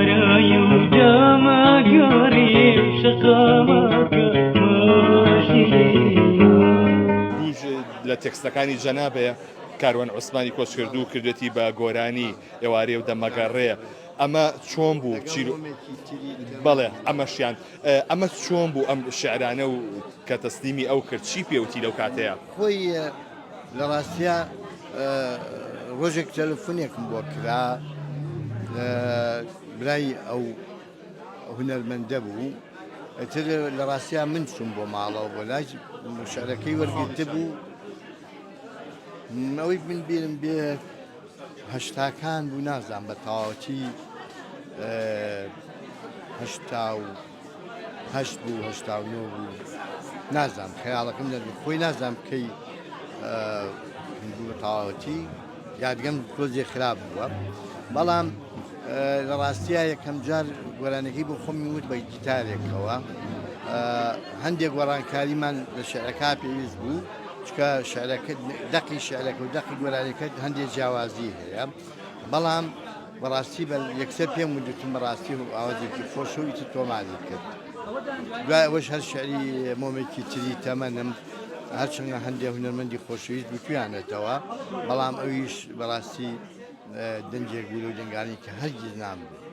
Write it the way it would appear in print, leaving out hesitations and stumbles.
گۆرایی و دەمە گۆری شقامەکە دووش لە تێکستەکانی جەنابەیە کاروان عوسمانی کۆچ کردو و کردوێتی بە گۆرانی ئێوارێ و دەمەگەڕێ ئەمە چۆن بوو بەڵێ ئەمەشیان ئەمە چۆن بوو ئەم شعرانە و کە تەسلیمی ئەو کرد چی پێوتی لەو کاتەیە خۆی لە ڕاستیە ڕۆژێک تەلەفۆنێکم بۆ کرا برای ئەو هونەرمەندە بوو ئەتر لە ڕاستیە من چوم بۆ ماڵەوە بۆ لای شعرەکەی وەرگرتە بوو ئەوەی من بێرم بێ هەشتاکان بوو نازان بە تەواوەتی هەشتا و هەشت بوو هەشتا و نۆ بوو نازانم خەیاڵەکەم دەبێت خۆی نازانم کەی بوو بە تەواوەتی یادگەم تۆزێ خراپ بووە بەڵام لە ڕاستیە یەکەم جار گۆرانەکەی بۆ خۆمی وت بە گیتارێکەوە هەندێک گۆڕانکاریمان لە شعرەکە پێویست بوو چکە دەقی شعرەکە و دەقی گۆرانەکە هەندێک جیاوازی هەیە بەڵام بەڕاستی بە یەکسەر پێم وتم بەڕاستی ئاوازێکی خۆشەویتی تۆماری کرد دوای ئەوەش هەر شعری مۆمێکی تری تەمەنم هەرچەندە هەندێک هونەرمەندی خۆشەویست بتوانێتەوە بەڵام ئەویش بەڕاستی دەنجێک بوو لەو دەنگانی کە هەرگیز نامبوو